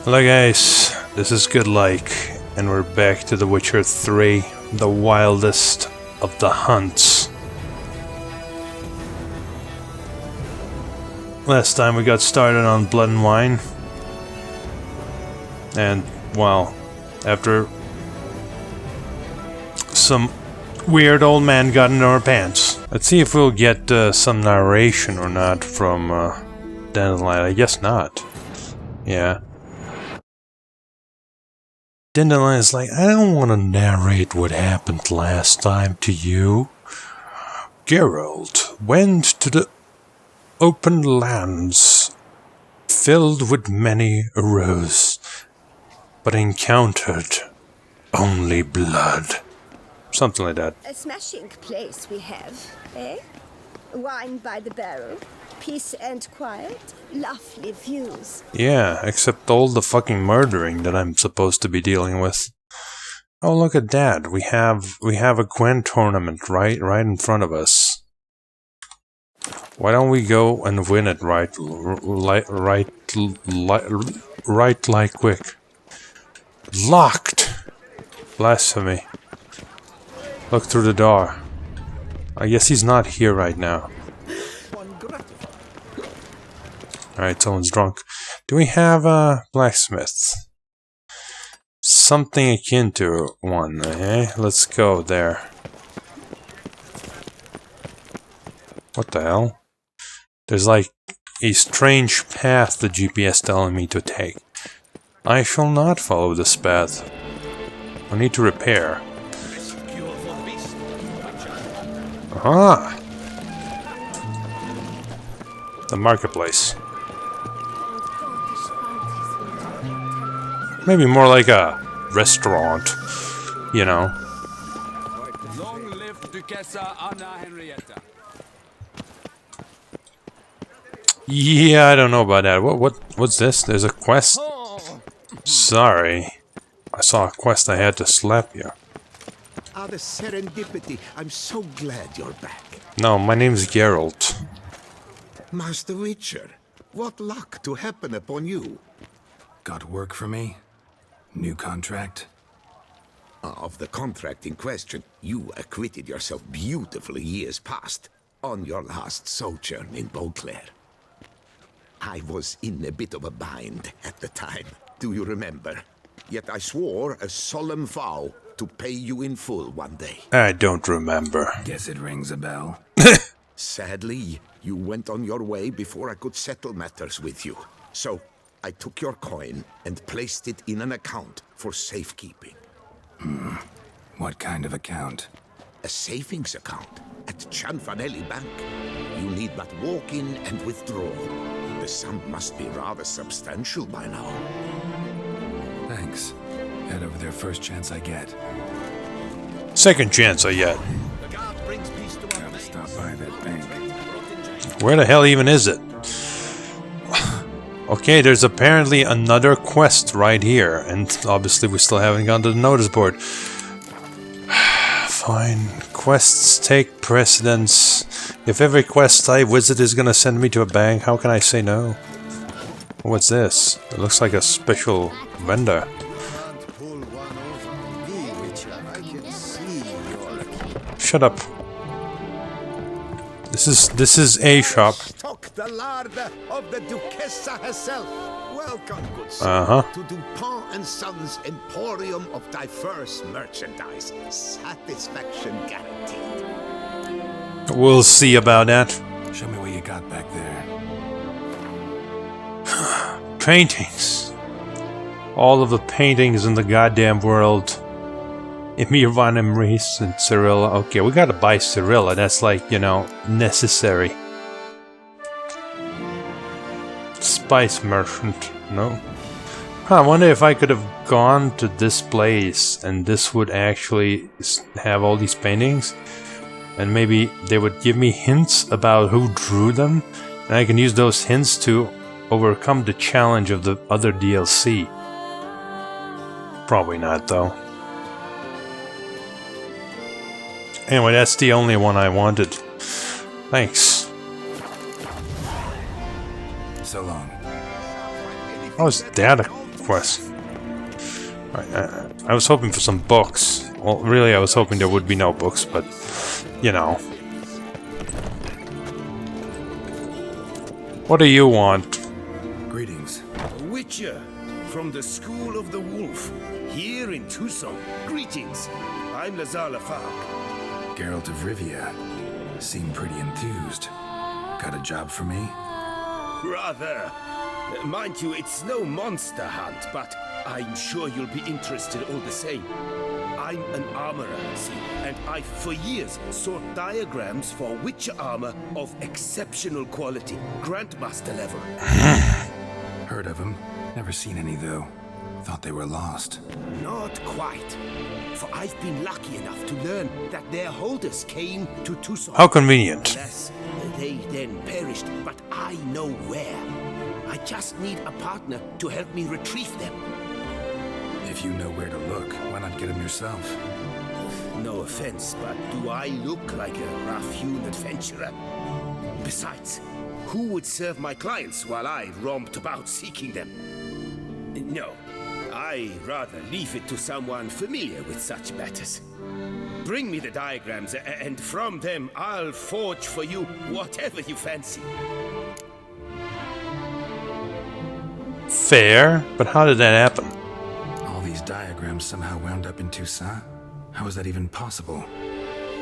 Hello guys, this is Goodlike, and we're back to The Witcher 3, the wildest of the hunts. Last time we got started on Blood and Wine, and, well, after some weird old man got into our pants. Let's see if we'll get some narration or not from Dandelion. I guess not. Yeah. Dandelion is like, I don't want to narrate what happened last time to you. Geralt went to the open lands filled with many arrows, but encountered only blood. Something like that. A smashing place we have, eh? Wine by the barrel, peace and quiet, lovely views. Yeah, except all the fucking murdering that I'm supposed to be dealing with. Oh, look at that. We have a Gwen tournament right in front of us. Why don't we go and win it right like quick? Locked. Blasphemy. Look through the door. I guess he's not here right now. Alright, someone's drunk. Do we have a blacksmith? Something akin to one, eh? Let's go there. What the hell? There's like a strange path the GPS telling me to take. I shall not follow this path. I need to repair. Aha! The marketplace. Maybe more like a restaurant, you know. Long live Duchessa Anna Henrietta. Yeah, I don't know about that. What's this? There's a quest? Sorry. I saw a quest I had to slap you. Ah, the serendipity. I'm so glad you're back. No, my name's Geralt. Master Witcher, what luck to happen upon you. Got work for me? New contract? Of the contract in question, you acquitted yourself beautifully years past on your last sojourn in Beauclair. I was in a bit of a bind at the time, do you remember? Yet I swore a solemn vow to pay you in full one day. I don't remember. Guess it rings a bell. Sadly, you went on your way before I could settle matters with you. So, I took your coin and placed it in an account for safekeeping. What kind of account? A savings account at Cianfanelli Bank. You need but walk in and withdraw. The sum must be rather substantial by now. Thanks. Head over there first chance I get. Second chance I get. Gotta stop by that bank. Where the hell even is it? Okay, there's apparently another quest right here, and obviously we still haven't gone to the notice board. Fine. Quests take precedence. If every quest I visit is gonna send me to a bank, how can I say no? What's this? It looks like a special vendor. Shut up. This is a shop. Stock the larder of the Duchessa herself. Welcome, good sir, Uh-huh. to Dupont and Sons Emporium of diverse merchandise. Satisfaction guaranteed. We'll see about that. Show me what you got back there. Paintings. All of the paintings in the goddamn world. Emir von Emrys and Cyrilla. Okay, we gotta buy Cyrilla. That's like, you know, necessary. Spice merchant. No. Huh, I wonder if I could have gone to this place and this would actually have all these paintings. And maybe they would give me hints about who drew them. And I can use those hints to overcome the challenge of the other DLC. Probably not, though. Anyway, that's the only one I wanted. Thanks. So long. How is that a quest. I was hoping for some books. Well, really, I was hoping there would be no books, but, you know. What do you want? Greetings. Witcher, from the School of the Wolf, here in Tucson. Greetings. I'm Lazar Lafargue. Geralt of Rivia. Seem pretty enthused. Got a job for me? Rather. Mind you, it's no monster hunt, but I'm sure you'll be interested all the same. I'm an armorer, see, and I've for years sought diagrams for Witcher armor of exceptional quality, Grandmaster level. Heard of them. Never seen any, though. Thought they were lost. Not quite. For I've been lucky enough to learn that their holders came to Tucson. How convenient. Alas, they then perished, but I know where. I just need a partner to help me retrieve them. If you know where to look, why not get them yourself? No offense, but do I look like a rough-hewn adventurer? Besides, who would serve my clients while I romped about seeking them? No, I rather leave it to someone familiar with such matters. Bring me the diagrams, and from them I'll forge for you whatever you fancy. Fair, but how did that happen? All these diagrams somehow wound up in Toussaint? How is that even possible?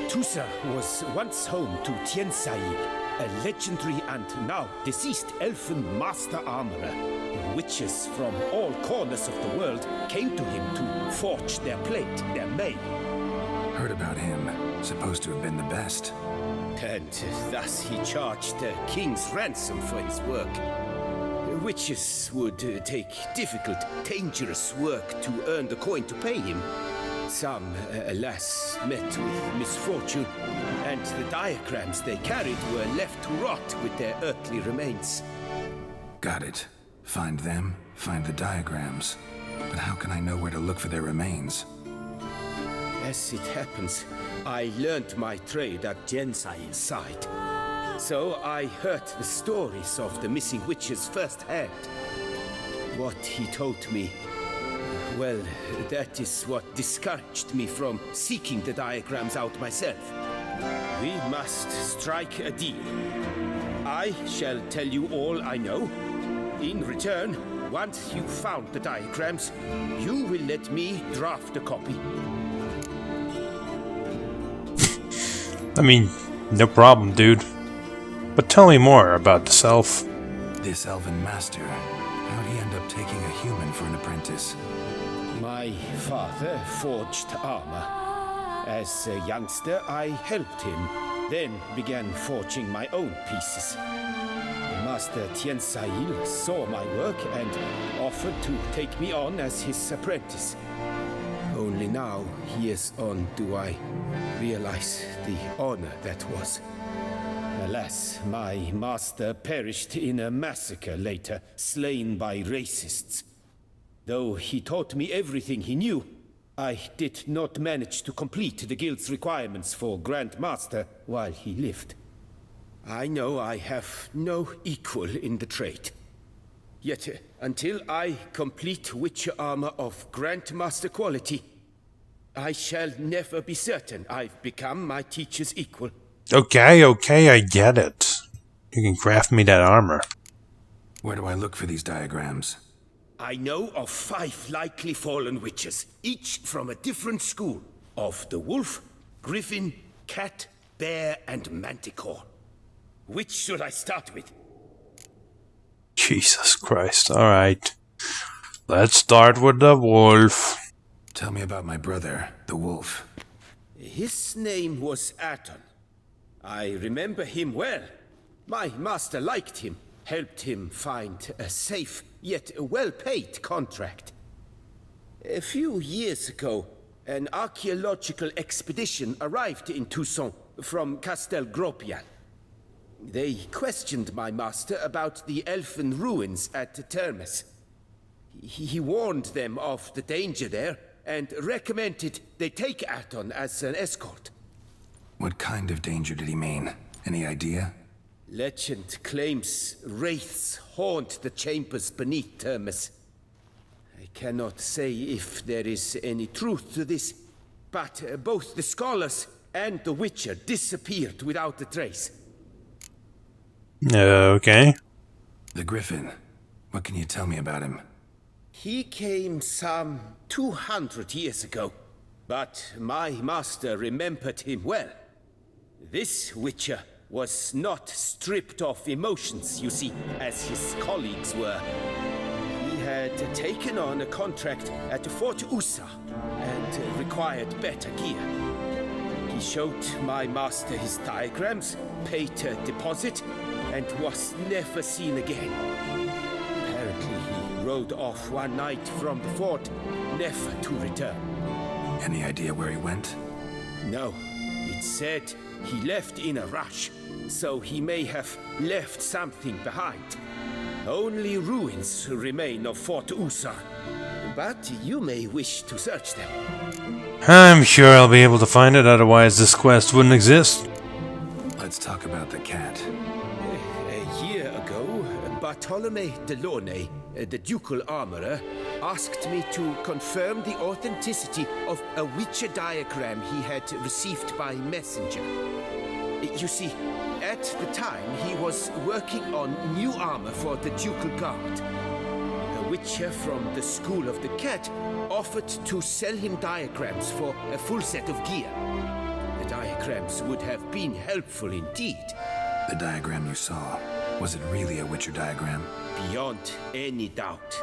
Toussaint was once home to Tiensail, a legendary and now deceased elfin master armorer. Witches from all corners of the world came to him to forge their plate, their mail. Heard about him. Supposed to have been the best. And thus he charged the king's ransom for his work. Witches would take difficult, dangerous work to earn the coin to pay him. Some, alas, met with misfortune, and the diagrams they carried were left to rot with their earthly remains. Got it. Find them, find the diagrams. But how can I know where to look for their remains? As it happens, I learned my trade at Jensail's side. So I heard the stories of the missing witches firsthand. What he told me, well, that is what discouraged me from seeking the diagrams out myself. We must strike a deal. I shall tell you all I know. In return, once you've found the diagrams, you will let me draft a copy. I mean, no problem, dude. But tell me more about this elf. This elven master. How'd he end up taking a human for an apprentice? My father forged armor. As a youngster, I helped him, then began forging my own pieces. Master Tiensail saw my work and offered to take me on as his apprentice. Only now, years on, do I realize the honor that was. Alas, my master perished in a massacre later, slain by racists. Though he taught me everything he knew, I did not manage to complete the guild's requirements for Grand Master while he lived. I know I have no equal in the trade. Yet, until I complete Witcher armor of Grandmaster quality, I shall never be certain I've become my teacher's equal. Okay, I get it. You can craft me that armor. Where do I look for these diagrams? I know of 5 likely fallen witches, each from a different school, of the wolf, griffin, cat, bear, and manticore. Which should I start with? Jesus Christ, alright. Let's start with the wolf. Tell me about my brother, the wolf. His name was Aton. I remember him well. My master liked him, helped him find a safe, yet well-paid contract. A few years ago, an archaeological expedition arrived in Tucson from Castel Gropian. They questioned my master about the elfin ruins at Termes. He warned them of the danger there and recommended they take Aton as an escort. What kind of danger did he mean? Any idea? Legend claims wraiths haunt the chambers beneath Termes. I cannot say if there is any truth to this, but both the scholars and the Witcher disappeared without a trace. Okay. The Griffin. What can you tell me about him? He came some 200 years ago, but my master remembered him well. This Witcher was not stripped of emotions, you see, as his colleagues were. He had taken on a contract at Fort Usa and required better gear. He showed my master his diagrams, paid a deposit, and was never seen again. Apparently, he rode off one night from the fort, never to return. Any idea where he went? No, it said he left in a rush, so he may have left something behind. Only ruins remain of Fort Usa, but you may wish to search them. I'm sure I'll be able to find it, otherwise this quest wouldn't exist. Let's talk about the cat. A year ago, Bartolome Delaunay, the ducal armorer, asked me to confirm the authenticity of a Witcher diagram he had received by messenger. You see, at the time he was working on new armor for the ducal guard. A Witcher from the School of the Cat offered to sell him diagrams for a full set of gear. The diagrams would have been helpful indeed. The diagram you saw, was it really a Witcher diagram? Beyond any doubt.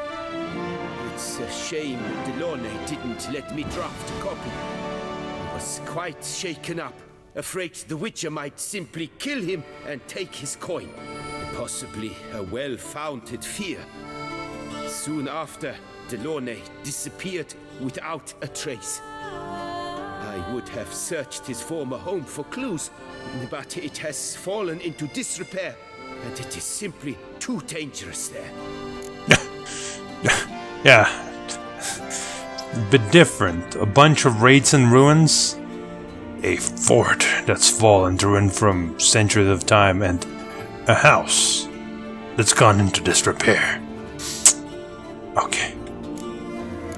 It's a shame Delaunay didn't let me draft a copy. He was quite shaken up, afraid the Witcher might simply kill him and take his coin. Possibly a well-founded fear. Soon after, Delaunay disappeared without a trace. I would have searched his former home for clues, but it has fallen into disrepair, and it is simply too dangerous there. Yeah. Bit different. A bunch of raids and ruins. A fort that's fallen to ruin from centuries of time, and a house that's gone into disrepair. Okay.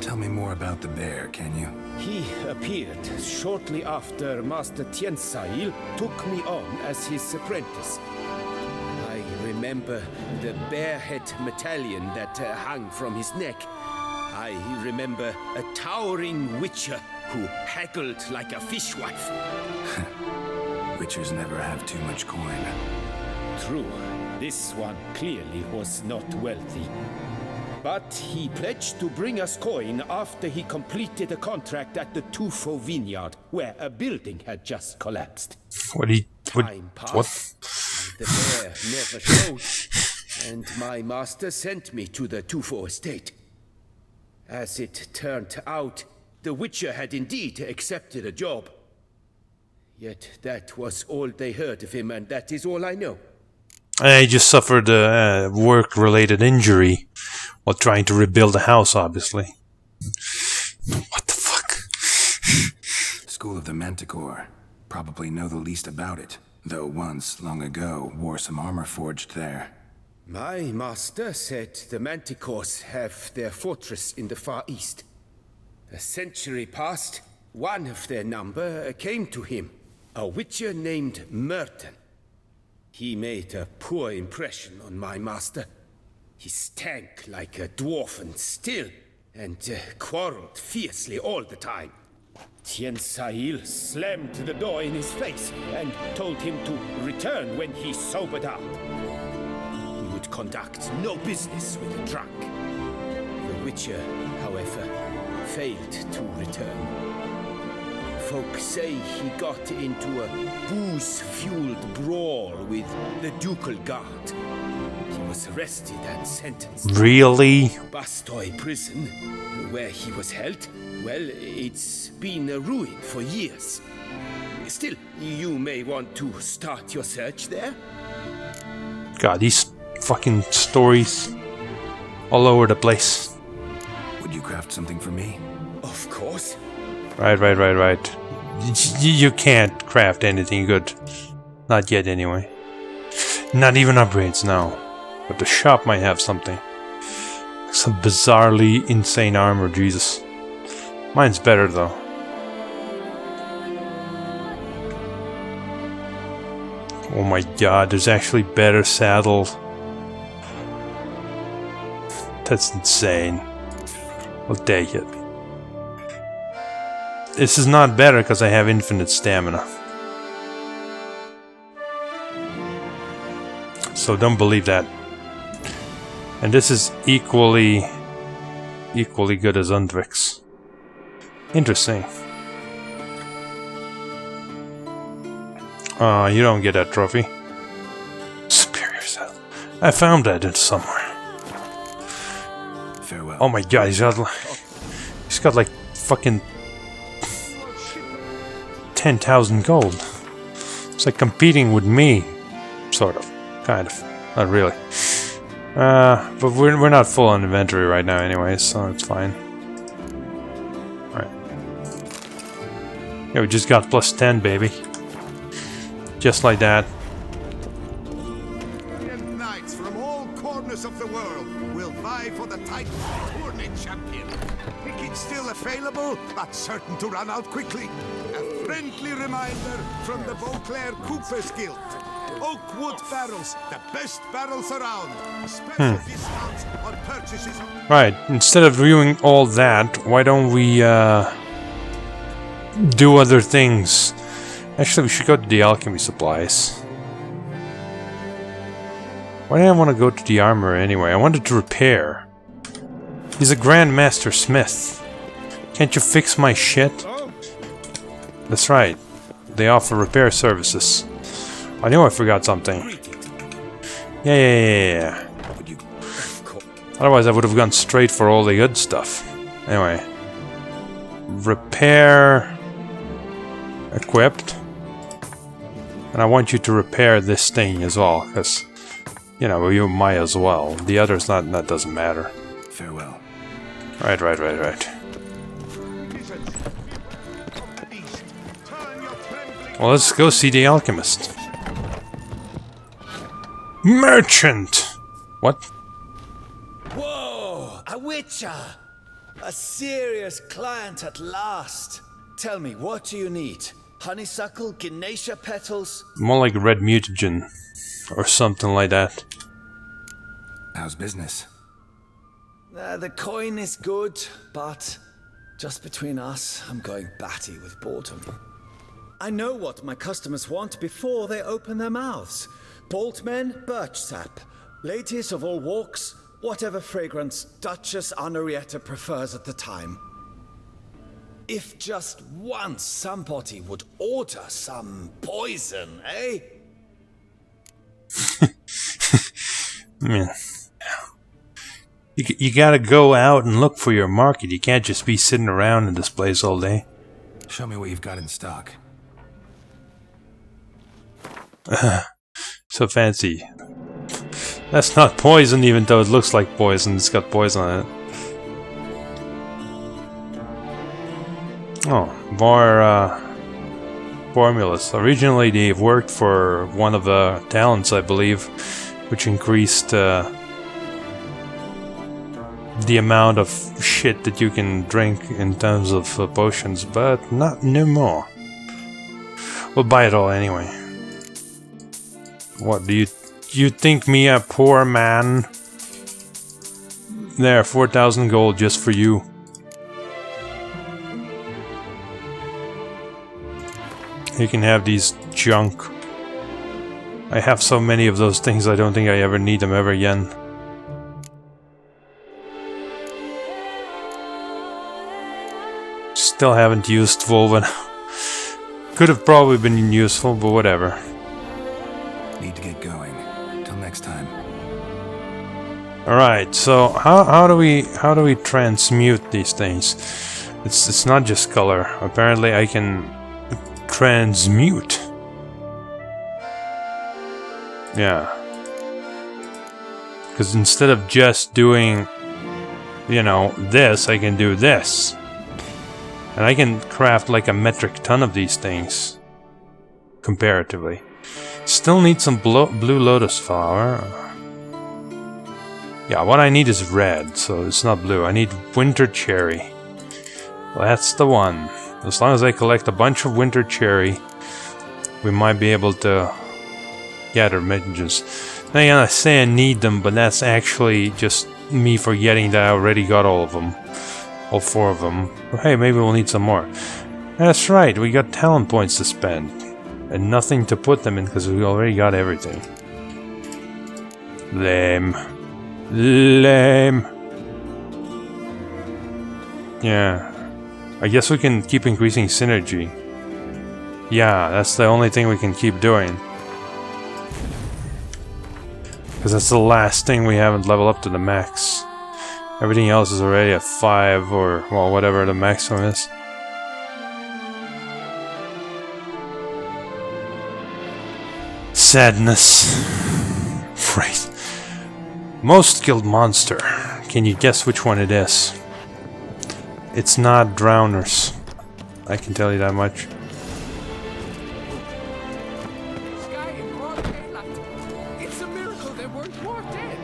Tell me more about the bear, can you? He appeared shortly after Master Tiensail took me on as his apprentice. I remember the bear-head medallion that hung from his neck. I remember a towering Witcher who haggled like a fishwife. Witchers never have too much coin. True, this one clearly was not wealthy. But he pledged to bring us coin after he completed a contract at the Tufo vineyard, where a building had just collapsed. Time passed, the bear never showed, and my master sent me to the Tufo estate. As it turned out, the Witcher had indeed accepted a job. Yet that was all they heard of him, and that is all I know. I just suffered a work-related injury while trying to rebuild a house, obviously. What the fuck? School of the Manticore. Probably know the least about it, though once, long ago, wore some armor forged there. My master said the Manticores have their fortress in the Far East. A century past, one of their number came to him, a Witcher named Merton. He made a poor impression on my master. He stank like a dwarfen still, and quarreled fiercely all the time. Tiensail slammed the door in his face and told him to return when he sobered up. He would conduct no business with a drunk. The Witcher, however, failed to return. Folk say he got into a booze-fueled brawl with the ducal guard. He was arrested and sentenced. Really? Bastoy prison, where he was held. Well, it's been a ruin for years. Still, you may want to start your search there. God, these fucking stories all over the place. Would you craft something for me? Of course. Right. You can't craft anything good. Not yet, anyway. Not even upgrades now. But the shop might have something. Some bizarrely insane armor, Jesus. Mine's better though. Oh my god, there's actually better saddle. That's insane. I'll take it. This is not better because I have infinite stamina. So don't believe that. And this is equally good as Undrix. Interesting. You don't get that trophy. Superior saddle. I found that in somewhere. Farewell. Oh my god, he's got like fucking 10,000 gold. It's like competing with me, sort of, kind of, not really. But we're not full on inventory right now, anyway, so it's fine. All right. Yeah, we just got plus 10, baby. Just like that. Knights from all corners of the world will vie for the title of tournament champion. Tickets still available, but certain to run out quickly. A friendly reminder from the Beauclair Coopers Guild. Oakwood barrels, the best barrels around. Special discounts on purchases of... Right, instead of doing all that, why don't we do other things? Actually, we should go to the alchemy supplies. Why did I want to go to the armor anyway? I wanted to repair. He's a Grandmaster Smith. Can't you fix my shit? That's right. They offer repair services. I knew I forgot something. Yeah. Otherwise, I would have gone straight for all the good stuff. Anyway. Repair... Equipped. And I want you to repair this thing as well, because, you know, you might as well. The others, that doesn't matter. Farewell. Right. Well, let's go see the alchemist. Merchant! What? Whoa! A witcher! A serious client at last. Tell me, what do you need? Honeysuckle, Ganesha petals? More like red mutagen. Or something like that. How's business? The coin is good, but just between us, I'm going batty with boredom. I know what my customers want before they open their mouths. Boltmen, birch sap. Ladies of all walks, whatever fragrance Duchess Honoretta prefers at the time. If just once somebody would order some poison, eh? Man. You gotta go out and look for your market. You can't just be sitting around in this place all day. Show me what you've got in stock. So fancy. That's not poison, even though it looks like poison. It's got poison on it. Oh, more formulas. Originally, they worked for one of the talents, I believe, which increased the amount of shit that you can drink in terms of potions, but not no more. We'll buy it all anyway. What do you think me a poor man? There, 4,000 gold just for you. You can have these junk. I have so many of those things, I don't think I ever need them ever again. Still haven't used Volven. Could have probably been useful, but whatever. Need to get going. Till next time. Alright, so how do we transmute these things? It's not just color. Apparently I can transmute. Yeah. Because instead of just doing, you know, this, I can do this. And I can craft like a metric ton of these things. Comparatively. Still need some blue lotus flower. Yeah, what I need is red, so it's not blue. I need winter cherry. That's the one. As long as I collect a bunch of winter cherry, we might be able to gather messages. Then again, I say I need them, but that's actually just me forgetting that I already got all of them. All 4 of them. Well, hey, maybe we'll need some more. That's right, we got talent points to spend. And nothing to put them in because we already got everything. Lame. Lame. Yeah. I guess we can keep increasing synergy. Yeah, that's the only thing we can keep doing. Because that's the last thing we haven't leveled up to the max. Everything else is already at 5 or, well, whatever the maximum is. Sadness. Right. Most skilled monster. Can you guess which one it is? It's not drowners. I can tell you that much. Sky in broad daylight. It's a miracle they weren't more dead.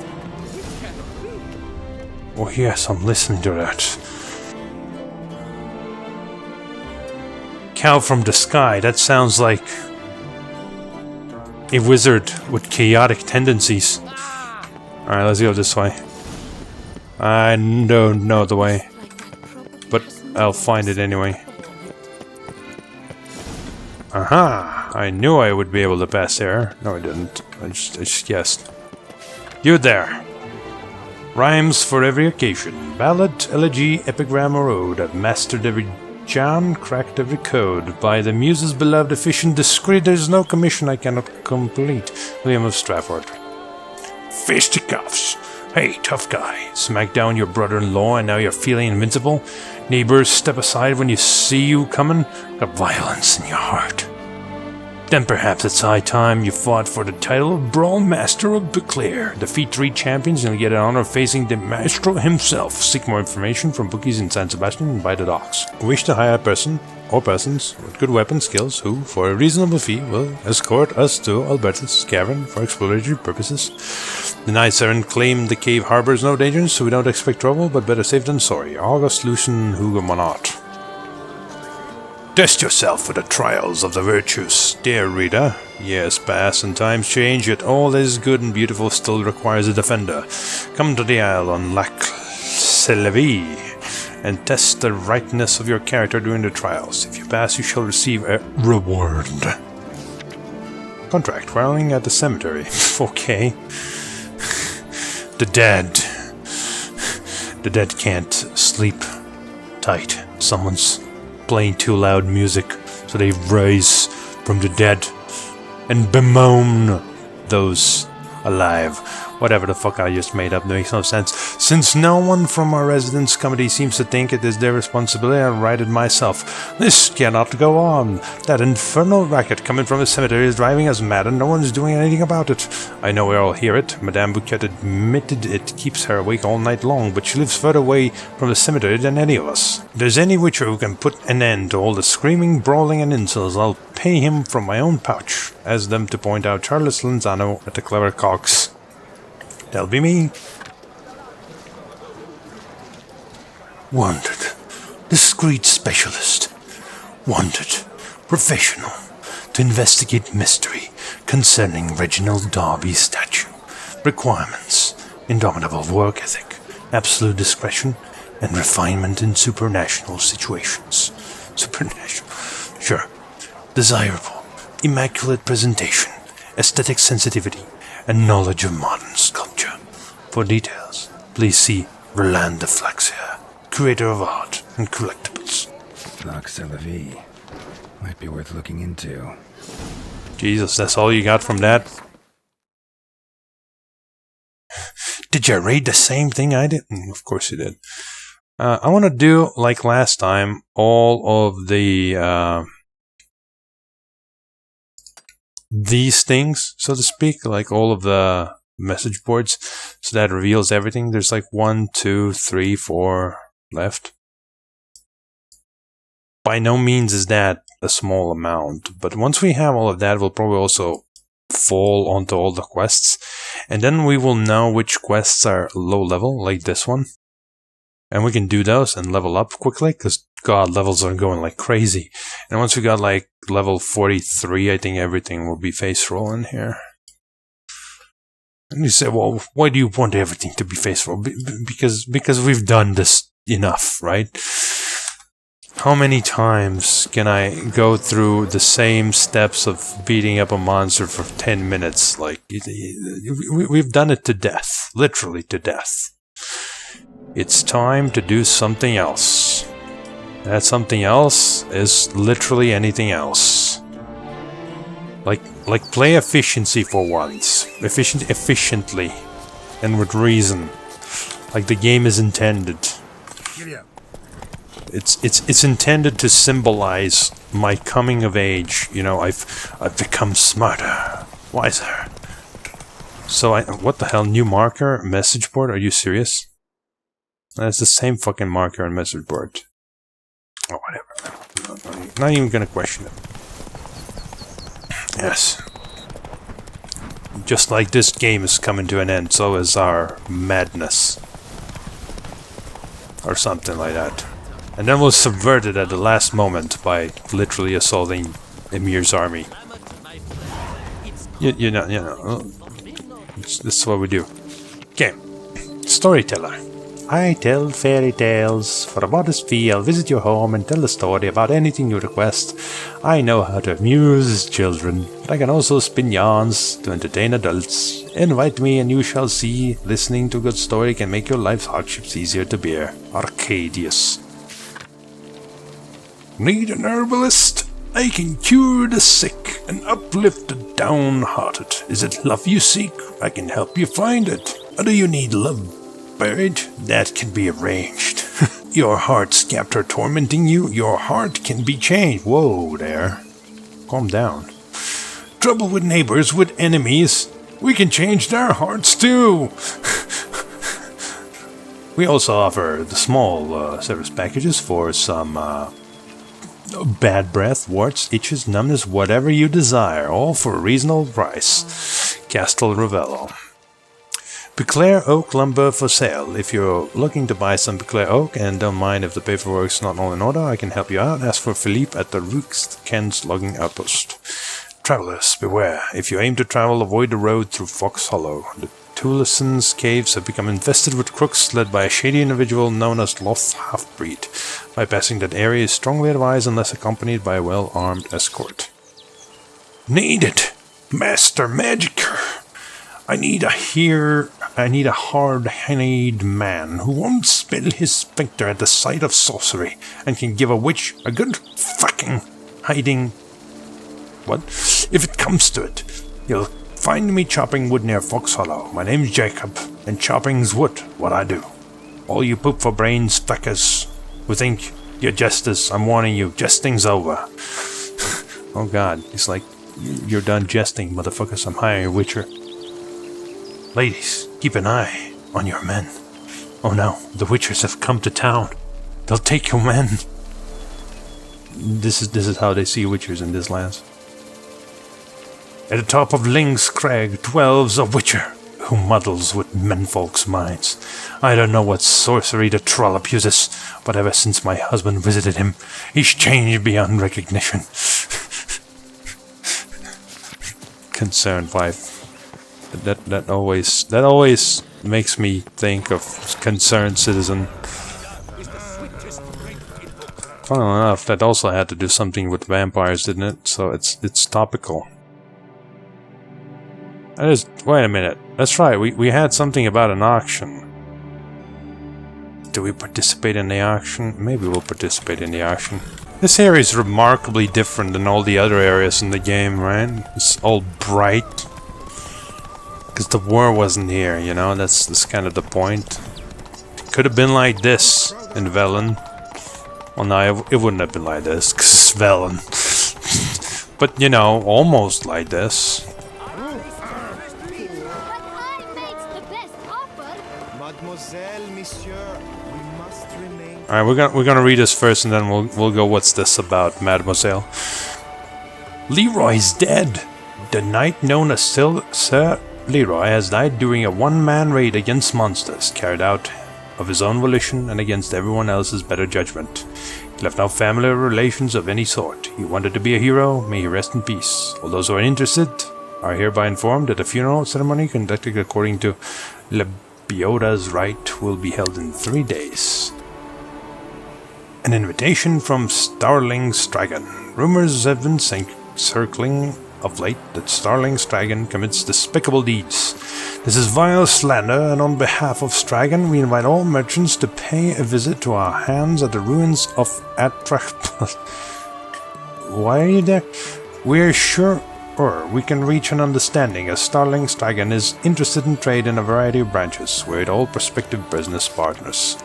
We cannot be. Oh yes, I'm listening to that. Cow from the sky. That sounds like a wizard with chaotic tendencies. Alright, let's go this way. I don't know the way, but I'll find it anyway. Aha! I knew I would be able to pass there. No, I didn't. I just guessed. You there! Rhymes for every occasion. Ballad, elegy, epigram, or ode. I've mastered every John, cracked every code. By the muses beloved, efficient, discreet, there's no commission I cannot complete. William of Strafford. Fisticuffs. Hey, tough guy. Smack down your brother-in-law and now you're feeling invincible? Neighbors step aside when you see you coming? Got violence in your heart. Then perhaps it's high time you fought for the title of Brawl Master of Beclair. Defeat 3 champions and you'll get an honor facing the Maestro himself. Seek more information from bookies in San Sebastian and by the docks. Wish to hire a person or persons with good weapon skills who, for a reasonable fee, will escort us to Albertus Cavern for exploratory purposes. The Knights Errant claim the cave harbors no dangers, so we don't expect trouble, but better safe than sorry. August Lucian Huguenot. Test yourself for the trials of the virtues, dear reader. Years pass and times change, yet all that is good and beautiful still requires a defender. Come to the Isle on Lac Selevi and test the rightness of your character during the trials. If you pass, you shall receive a reward. Contract. Quarreling at the cemetery. Okay. The dead. The dead can't sleep tight. Someone's playing too loud music, so they rise from the dead and bemoan those alive. Whatever the fuck I just made up makes no sense. Since no one from our residence committee seems to think it is their responsibility, I'll write it myself. This cannot go on. That infernal racket coming from the cemetery is driving us mad and no one's doing anything about it. I know we all hear it. Madame Bouquet admitted it keeps her awake all night long, but she lives further away from the cemetery than any of us. If there's any witcher who can put an end to all the screaming, brawling and insults, I'll pay him from my own pouch. Ask them to point out Charles Lanzano at the Clever Cox. That'll be me. Wanted. Discreet specialist. Wanted. Professional. To investigate mystery concerning Reginald Darby's statue. Requirements. Indomitable work ethic. Absolute discretion. And refinement in supernatural situations. Supernatural. Sure. Desirable. Immaculate presentation. Aesthetic sensitivity. And knowledge of modern sculpture. For details, please see Roland de Flaxia, creator of art and collectibles. Lac Selevi. Might be worth looking into. Jesus, that's all you got from that? Did you read the same thing I did? Of course you did. I want to do, like last time, all of the these things, so to speak, like all of the message boards, so that reveals everything. There's like 1, 2, 3, 4 left. By no means is that a small amount, but once we have all of that, we'll probably also fall onto all the quests. And then we will know which quests are low level, like this one. And we can do those and level up quickly, because god, levels are going like crazy. And once we got like level 43, I think everything will be face rolling here. And you say, well, why do you want everything to be face roll? Because we've done this enough, right? How many times can I go through the same steps of beating up a monster for 10 minutes? Like, we've done it to death. Literally to death. It's time to do something else. That something else is literally anything else. Like play efficiency for once. Efficiently. And with reason. Like the game is intended. It's intended to symbolize my coming of age. You know, I've become smarter, wiser. So what the hell? New marker, message board? Are you serious? That's the same fucking marker and message board. Oh, whatever. Not even gonna question it. Yes. Just like this game is coming to an end, so is our madness. Or something like that. And then we'll subvert it at the last moment by literally assaulting Emir's army. You know. This is what we do. Game. Storyteller. I tell fairy tales. For a modest fee, I'll visit your home and tell a story about anything you request. I know how to amuse children, but I can also spin yarns to entertain adults. Invite me and you shall see. Listening to a good story can make your life's hardships easier to bear. Arcadius. Need an herbalist? I can cure the sick and uplift the downhearted. Is it love you seek? I can help you find it. Or do you need love buried? That can be arranged. Your heart's captor tormenting you? Your heart can be changed. Whoa there. Calm down. Trouble with neighbors, with enemies? We can change their hearts too. We also offer the small service packages for some bad breath, warts, itches, numbness, whatever you desire, all for a reasonable price. Castel Ravello. Beclaire Oak Lumber for sale. If you're looking to buy some Beclaire Oak and don't mind if the paperwork's not all in order, I can help you out. Ask for Philippe at the Ruxken's logging outpost. Travelers, beware. If you aim to travel, avoid the road through Fox Hollow. The Tulison's caves have become infested with crooks led by a shady individual known as Loth Halfbreed. Bypassing that area is strongly advised unless accompanied by a well-armed escort. Needed! Master Magicer! I need a hard-headed man who won't spill his sphincter at the sight of sorcery and can give a witch a good fucking hiding. What? If it comes to it, you'll find me chopping wood near Fox Hollow. My name's Jacob, and chopping's wood, what I do. All you poop for brains fuckers who think you're jesters, I'm warning you, jesting's over. Oh god, it's like, you're done jesting, motherfuckers, I'm hiring a witcher. Ladies, keep an eye on your men. Oh no, the witchers have come to town. They'll take your men. This is how they see witchers in this land. At the top of Ling's Crag dwells a witcher who muddles with menfolk's minds. I don't know what sorcery the trollop uses, but ever since my husband visited him, he's changed beyond recognition. Concerned wife. That always makes me think of concerned citizen. Funnily enough, that also had to do something with vampires, didn't it? So it's topical. Wait a minute. That's right. We had something about an auction. Do we participate in the auction? Maybe we'll participate in the auction. This area is remarkably different than all the other areas in the game, right? It's all bright. Because the war wasn't here, you know? That's kind of the point. It could have been like this in Velen. Well, no, it wouldn't have been like this, because it's Velen. But, you know, almost like this. Alright, we're gonna read this first, and then we'll go. What's this about, Mademoiselle? Leroy's dead. The knight known as Sir Leroy has died during a one-man raid against monsters, carried out of his own volition and against everyone else's better judgment. He left no family or relations of any sort. He wanted to be a hero. May he rest in peace. All those who are interested are hereby informed that a funeral ceremony conducted according to Lebioda's rite will be held in 3 days. An invitation from Starling's Dragon. Rumors have been circling of late that Starling's Dragon commits despicable deeds. This is vile slander, and on behalf of Stragon, we invite all merchants to pay a visit to our hands at the ruins of Atrax. Why are you there? We're sure we can reach an understanding, as Starling's Dragon is interested in trade in a variety of branches. We're all prospective business partners.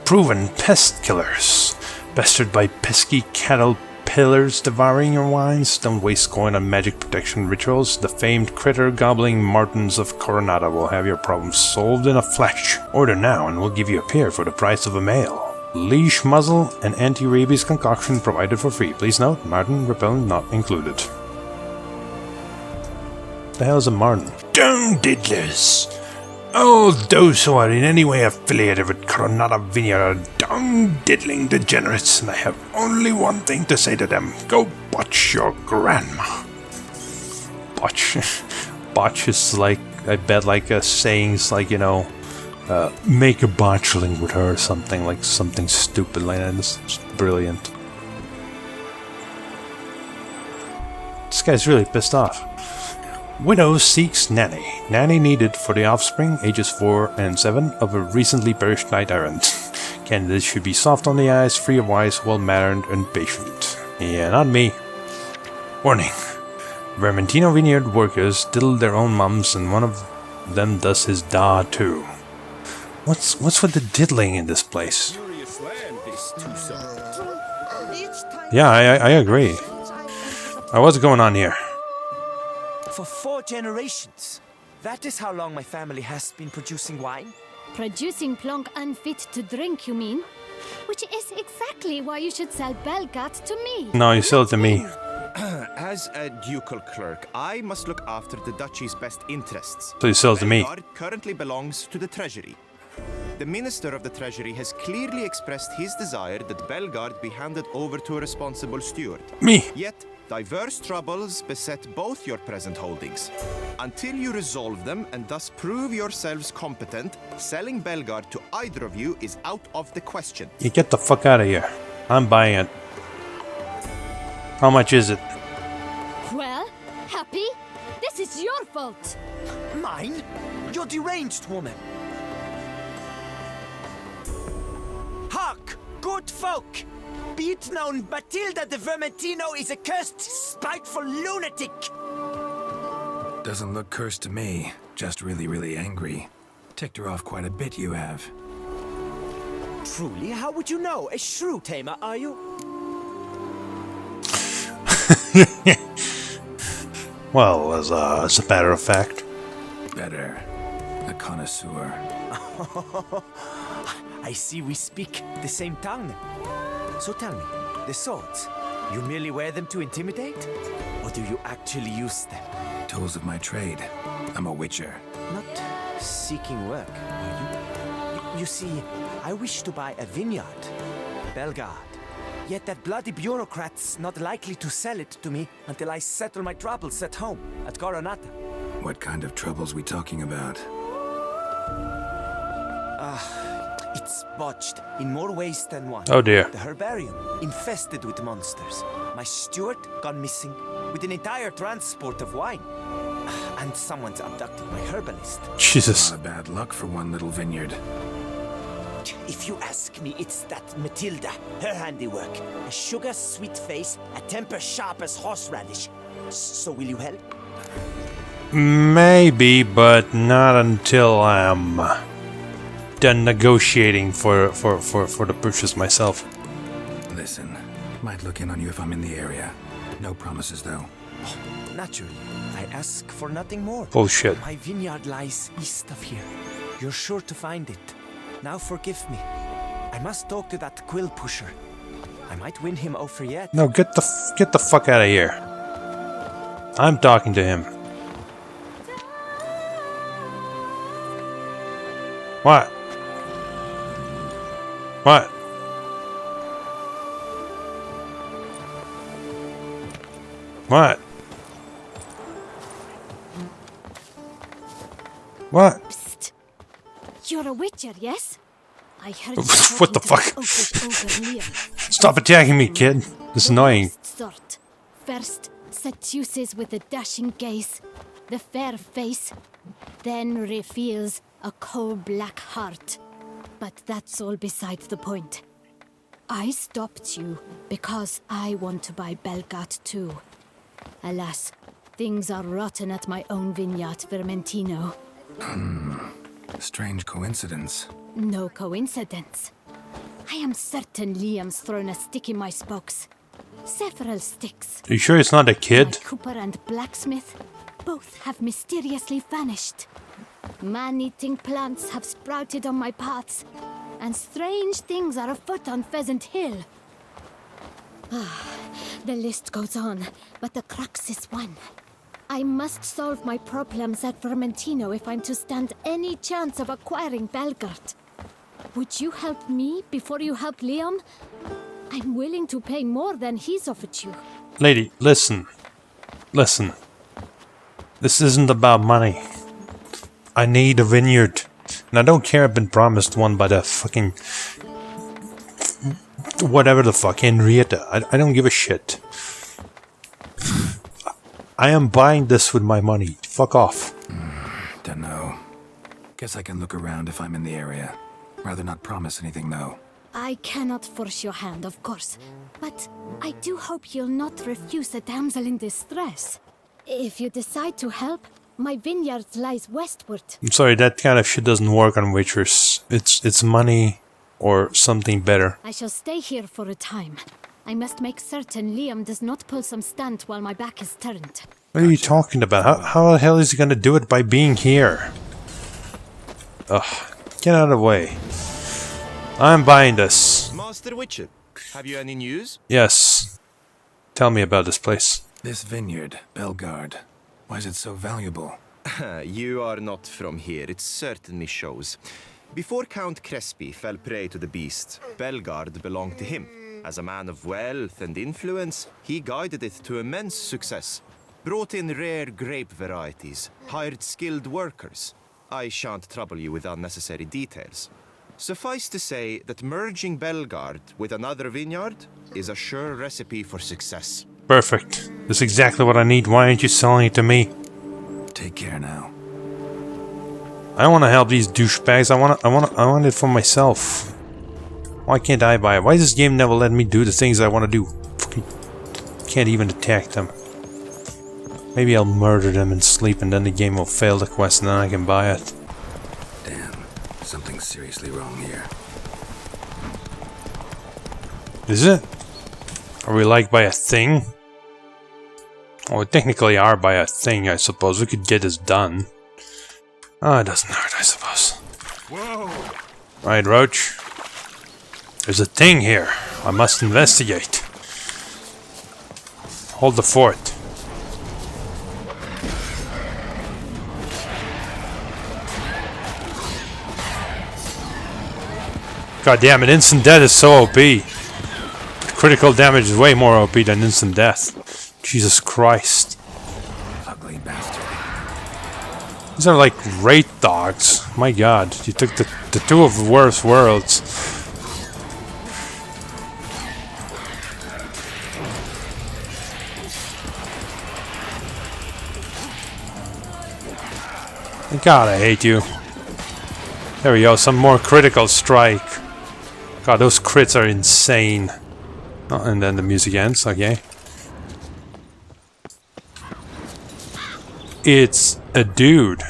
Proven pest killers, pestered by pesky cattle pillars devouring your wines. Don't waste coin on magic protection rituals. The famed critter gobbling martins of Coronata will have your problems solved in a flash. Order now and we'll give you a pair for the price of a male. Leash, muzzle, and anti-rabies concoction provided for free. Please note, martin repellent not included. The hell is a martin? Dung diddlers! All those who are in any way affiliated with Coronata Vineyard are dung-diddling degenerates, and I have only one thing to say to them. Go botch your grandma. Botch. Botch is like, I bet, like a sayings like, you know, make a botchling with her or something, like something stupid like that. It's brilliant. This guy's really pissed off. Widow seeks nanny. Nanny needed for the offspring, ages 4 and 7, of a recently perished knight errant. Candidates should be soft on the eyes, free of wise, well-mannered, and patient. Yeah, not me. Warning. Vermentino Vineyard workers diddle their own mums, and one of them does his da too. What's with the diddling in this place? Yeah, I agree. What's going on here? For 4 generations. That is how long my family has been producing wine. Producing plonk unfit to drink, you mean? Which is exactly why you should sell Belgard to me. No, you sell it to me. As a ducal clerk, I must look after the duchy's best interests. So you sell it to me. Belgard currently belongs to the treasury. The Minister of the Treasury has clearly expressed his desire that Belgard be handed over to a responsible steward. Me. Yet, diverse troubles beset both your present holdings. Until you resolve them and thus prove yourselves competent, selling Belgard to either of you is out of the question. You get the fuck out of here. I'm buying it. How much is it? Well, Happy, this is your fault. Mine? You're deranged, woman. Hark, good folk! Be it known, Matilda de Vermentino is a cursed, spiteful lunatic! Doesn't look cursed to me. Just really angry. Ticked her off quite a bit, you have. Truly? How would you know? A shrew tamer, are you? Well, as a matter of fact. Better. A connoisseur. I see we speak the same tongue. So tell me, the swords, you merely wear them to intimidate? Or do you actually use them? Tools of my trade. I'm a witcher. Not seeking work, are you? You see, I wish to buy a vineyard, Belgard. Yet that bloody bureaucrat's not likely to sell it to me until I settle my troubles at home, at Coronata. What kind of troubles we talking about? It's botched in more ways than one. Oh dear. The herbarium, infested with monsters. My steward gone missing, with an entire transport of wine. And someone's abducted my herbalist. Jesus. A lot of bad luck for one little vineyard. If you ask me, it's that Matilda, her handiwork. A sugar-sweet face, a temper sharp as horseradish. So will you help? Maybe, but not until I'm done negotiating for the purchase myself. Listen, might look in on you if I'm in the area. No promises, though. Naturally, I ask for nothing more. Bullshit. My vineyard lies east of here. You're sure to find it. Now forgive me. I must talk to that quill pusher. I might win him over yet. No, get the fuck out of here. I'm talking to him. What? What? What? What? Psst. You're a witcher, yes? I heard you What the talking fuck? to the ogre Liam. Stop attacking me, kid. This is annoying. Worst sort. First, seduces with a dashing gaze, the fair face, then reveals a coal-black heart. But that's all beside the point. I stopped you because I want to buy Belgard too. Alas, things are rotten at my own vineyard, Vermentino. Strange coincidence. No coincidence. I am certain Liam's thrown a stick in my spokes. Several sticks. Are you sure it's not a My kid? cooper and blacksmith both have mysteriously vanished. Man-eating plants have sprouted on my paths, and strange things are afoot on Pheasant Hill. The list goes on, but the crux is one. I must solve my problems at Vermentino if I'm to stand any chance of acquiring Belgard. Would you help me before you help Liam? I'm willing to pay more than he's offered you. Lady, listen. Listen. This isn't about money. I need a vineyard. And I don't care I've been promised one by the fucking... whatever the fuck, Henrietta. I don't give a shit. I am buying this with my money. Fuck off. Dunno. Guess I can look around if I'm in the area. Rather not promise anything, though. I cannot force your hand, of course, but I do hope you'll not refuse a damsel in distress. If you decide to help, my vineyard lies westward. I'm sorry, that kind of shit doesn't work on witchers. It's money or something better. I shall stay here for a time. I must make certain Liam does not pull some stunt while my back is turned. What are you talking about? How the hell is he gonna do it by being here? Ugh, get out of the way. I'm buying this. Master Witcher, have you any news? Yes. Tell me about this place. This vineyard, Belgard. Why is it so valuable? You are not from here, it certainly shows. Before Count Crespi fell prey to the beast, Belgard belonged to him. As a man of wealth and influence, he guided it to immense success. Brought in rare grape varieties, hired skilled workers. I shan't trouble you with unnecessary details. Suffice to say that merging Belgard with another vineyard is a sure recipe for success. Perfect. That's exactly what I need. Why aren't you selling it to me? Take care now. I don't want to help these douchebags. I want it for myself. Why can't I buy it? Why does this game never let me do the things I want to do? Fucking can't even attack them. Maybe I'll murder them and sleep, and then the game will fail the quest, and then I can buy it. Damn, something's seriously wrong here. Is it? Are we like by a thing? Well, we technically are by a thing, I suppose. We could get this done. Oh, it doesn't hurt, I suppose. Whoa! Right, Roach. There's a thing here. I must investigate. Hold the fort. God damn it, instant death is so OP. Critical damage is way more OP than instant death. Jesus Christ. Ugly bastard. These are like wraith dogs. My god, you took the two of the worst worlds. God, I hate you. There we go, some more critical strike. God, those crits are insane. Oh, and then the music ends, okay. It's a dude.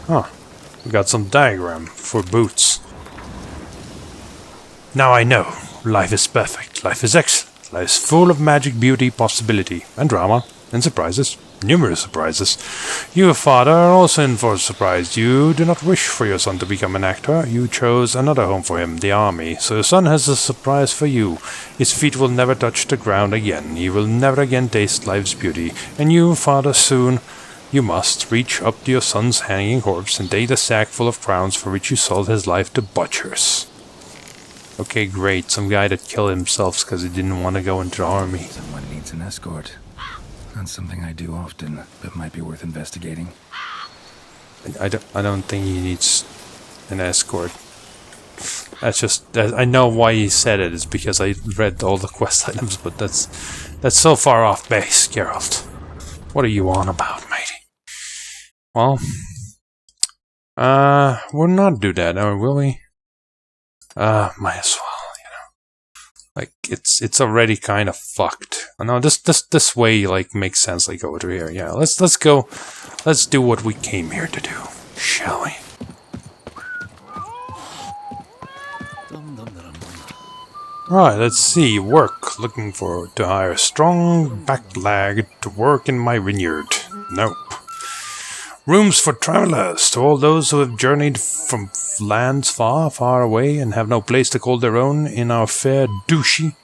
Huh. We got some diagram for boots. Now I know. Life is perfect. Life is excellent. Life is full of magic, beauty, possibility, and drama. And surprises. Numerous surprises. You, father, are also in for a surprise. You do not wish for your son to become an actor. You chose another home for him, the army. So your son has a surprise for you. His feet will never touch the ground again. He will never again taste life's beauty. And you, father, soon you must reach up to your son's hanging corpse and take the sack full of crowns for which you sold his life to butchers. Okay, great. Some guy that killed himself because he didn't want to go into the army. Someone needs an escort. Not something I do often, but might be worth investigating. I don't think he needs an escort. That's just... I know why he said it. It's because I read all the quest items, but that's so far off base, Geralt. What are you on about, matey? Well... we'll not do that, or will we? Might as well. Like, it's already kind of fucked. No, this way, like, makes sense, like, over here. Yeah, let's go. Let's do what we came here to do, shall we? Right, let's see. Work. Looking to hire a strong back lag to work in my vineyard. Nope. Rooms for travelers, to all those who have journeyed from lands far, far away and have no place to call their own in our fair duchy.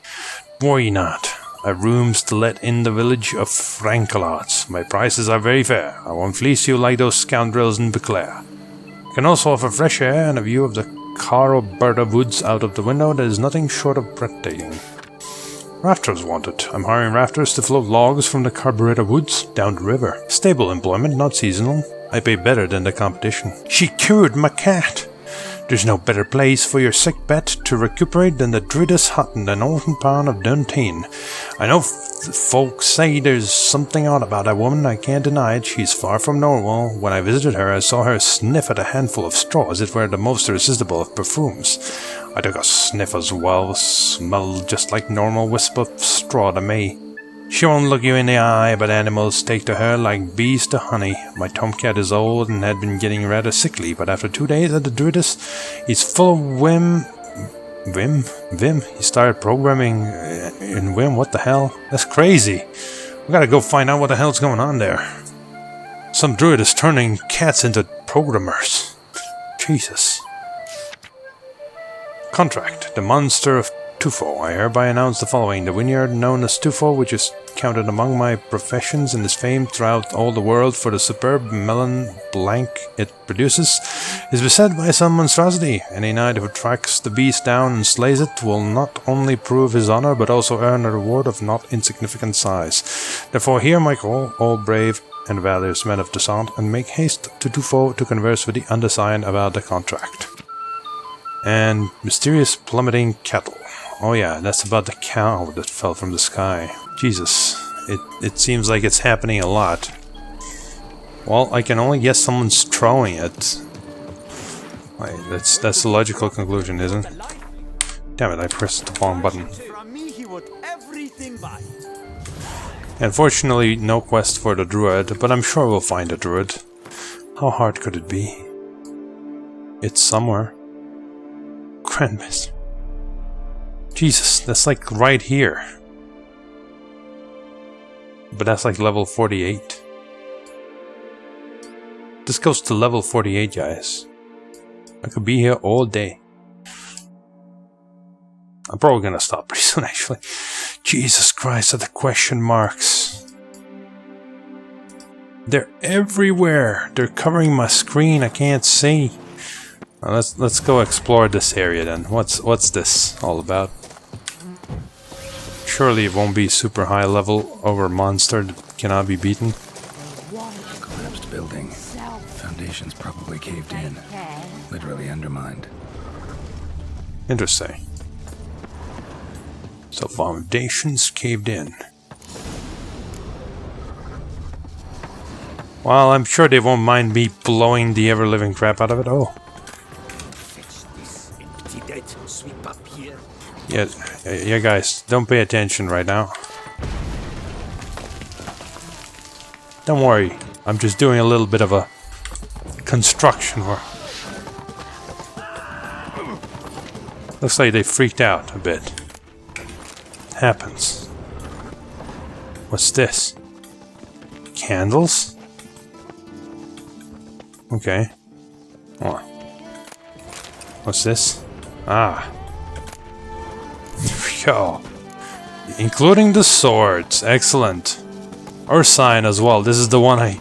Worry not. I have rooms to let in the village of Frankelarts. My prices are very fair. I won't fleece you like those scoundrels in Beclair. I can also offer fresh air and a view of the Caroberta woods out of the window that is nothing short of breathtaking. Rafters wanted. I'm hiring rafters to float logs from the Caroberta woods down the river. Stable employment, not seasonal. I pay better than the competition. She cured my cat. There's no better place for your sick pet to recuperate than the Druidess hut in the northern town of Duntain. I know folks say there's something odd about that woman. I can't deny it. She's far from normal. When I visited her, I saw her sniff at a handful of straw as if it were the most irresistible of perfumes. I took a sniff as well. Smelled just like normal wisp of straw to me. She won't look you in the eye, but animals take to her like bees to honey. My tomcat is old and had been getting rather sickly, but after 2 days at the Druidess, he's full of Vim? He started programming in Vim, what the hell? That's crazy. We gotta go find out what the hell's going on there. Some druid is turning cats into programmers. Jesus. Contract. The Monster of Tufo. I hereby announce the following. The vineyard known as Tufo, which is counted among my professions and is famed throughout all the world for the superb melon blanc it produces, is beset by some monstrosity. Any knight who tracks the beast down and slays it will not only prove his honor, but also earn a reward of not insignificant size. Therefore hear my call, all brave and valorous men of Descent, and make haste to Tufo to converse with the undersigned about the contract. And mysterious plummeting cattle. Oh yeah, that's about the cow that fell from the sky. Jesus, it seems like it's happening a lot. Well, I can only guess someone's throwing it. That's the logical conclusion, isn't it? Damn it, I pressed the wrong button. Unfortunately, no quest for the druid, but I'm sure we'll find a druid. How hard could it be? It's somewhere. Grandmaster. Jesus, that's like right here. But that's like level 48. This goes to level 48, guys. I could be here all day. I'm probably gonna stop pretty soon, actually. Jesus Christ, at the question marks. They're everywhere. They're covering my screen. I can't see. Let's go explore this area then. What's this all about? Surely it won't be super high level over a monster that cannot be beaten. Collapsed building. Foundations probably caved in. Literally undermined. Interesting. So foundations caved in. Well, I'm sure they won't mind me blowing the ever-living crap out of it. Oh. Yeah, guys, don't pay attention right now. Don't worry, I'm just doing a little bit of a construction work. Looks like they freaked out a bit. Happens. What's this? candles? Okay. Oh. What's this? Ah. There we go. Including the swords. Excellent. Or sign as well. This is the one I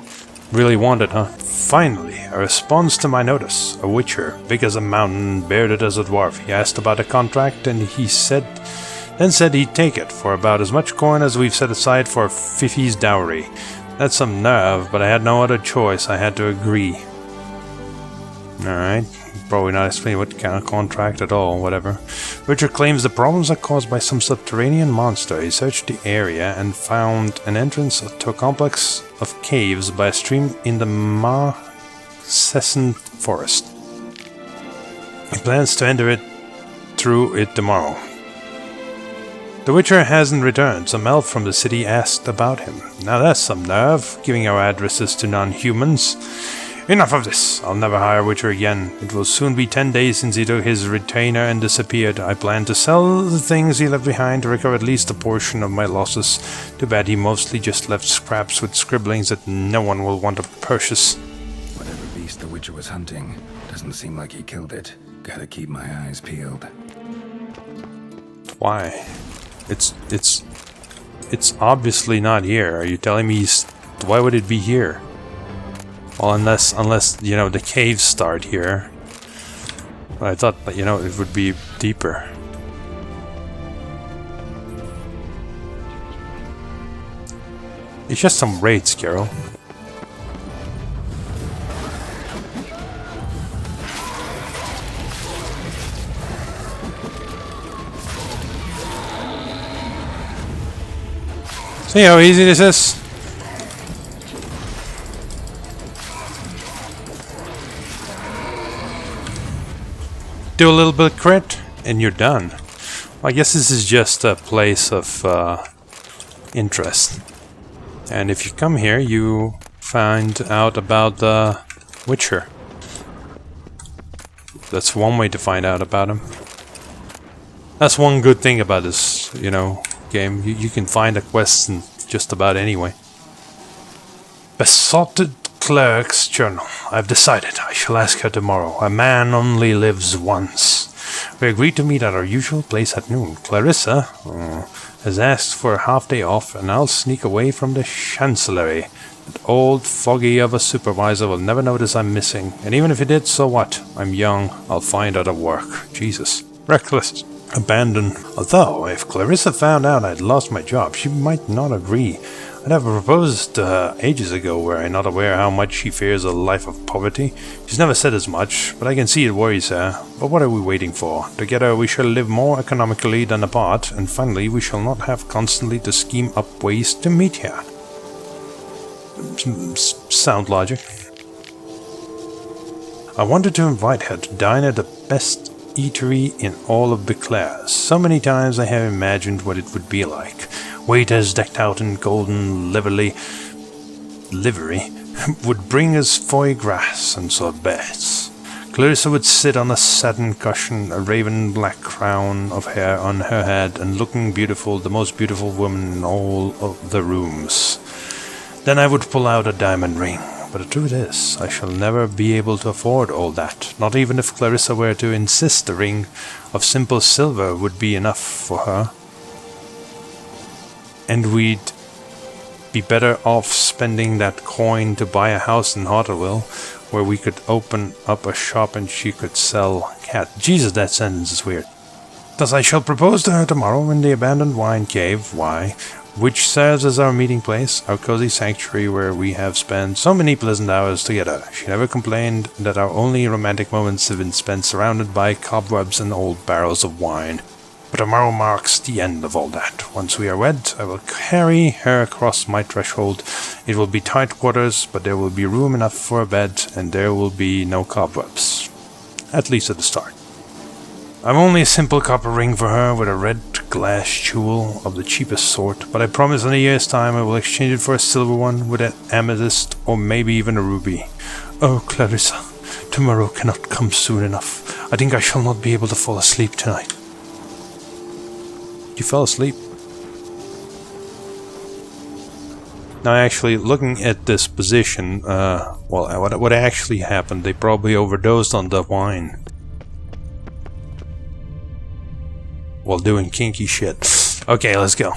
really wanted, huh? Finally, a response to my notice. A witcher, big as a mountain, bearded as a dwarf. He asked about a contract and he said he'd take it for about as much coin as we've set aside for Fifi's dowry. That's some nerve, but I had no other choice. I had to agree. Alright. Probably not explain what kind of contract at all, whatever. Richard claims the problems are caused by some subterranean monster. He searched the area and found an entrance to a complex of caves by a stream in the Marcescent forest. He plans to enter through it tomorrow. The Witcher hasn't returned. Some elf from the city asked about him. Now that's some nerve, giving our addresses to non-humans. Enough of this. I'll never hire a Witcher again. It will soon be 10 days since he took his retainer and disappeared. I plan to sell the things he left behind to recover at least a portion of my losses. Too bad he mostly just left scraps with scribblings that no one will want to purchase. Whatever beast the Witcher was hunting, doesn't seem like he killed it. Gotta keep my eyes peeled. Why? It's obviously not here. Are you telling me why would it be here? Well, unless you know the caves start here. But I thought that, you know, it would be deeper. It's just some raids, Carol. See how easy this is? Do a little bit of crit, and you're done. Well, I guess this is just a place of interest. And if you come here, you find out about the Witcher. That's one way to find out about him. That's one good thing about this, you know, game. You can find a quest in just about anyway. Besotted Cleric's Journal. I've decided I shall ask her tomorrow. A man only lives once. We agreed to meet at our usual place at noon. Clarissa has asked for a half-day off, and I'll sneak away from the chancellery. That old foggy of a supervisor will never notice I'm missing. And even if he did, so what? I'm young. I'll find other work. Jesus. Reckless. Abandoned. Although, if Clarissa found out I'd lost my job, she might not agree. I'd have proposed to her ages ago, were I not aware how much she fears a life of poverty. She's never said as much, but I can see it worries her. But what are we waiting for? Together we shall live more economically than apart, and finally we shall not have constantly to scheme up ways to meet here. Sound logic. I wanted to invite her to dine at the best eatery in all of Beclair. So many times I have imagined what it would be like. Waiters decked out in golden livery would bring us foie gras and sorbets. Clarissa would sit on a satin cushion, a raven black crown of hair on her head, and looking beautiful, the most beautiful woman in all of the rooms. Then I would pull out a diamond ring. But the truth is, I shall never be able to afford all that. Not even if Clarissa were to insist a ring of simple silver would be enough for her. And we'd be better off spending that coin to buy a house in Otterville, where we could open up a shop and she could sell cat. Jesus, that sentence is weird. Thus I shall propose to her tomorrow in the abandoned wine cave, which serves as our meeting place, our cozy sanctuary where we have spent so many pleasant hours together. She never complained that our only romantic moments have been spent surrounded by cobwebs and old barrels of wine. But tomorrow marks the end of all that. Once we are wed, I will carry her across my threshold. It will be tight quarters, but there will be room enough for a bed, and there will be no cobwebs. At least at the start. I'm only a simple copper ring for her with a red glass jewel of the cheapest sort, but I promise in a year's time I will exchange it for a silver one with an amethyst or maybe even a ruby. Oh, Clarissa, tomorrow cannot come soon enough. I think I shall not be able to fall asleep tonight. You fell asleep. Now, actually, looking at this position, well, what actually happened? They probably overdosed on the wine while doing kinky shit. Okay, let's go.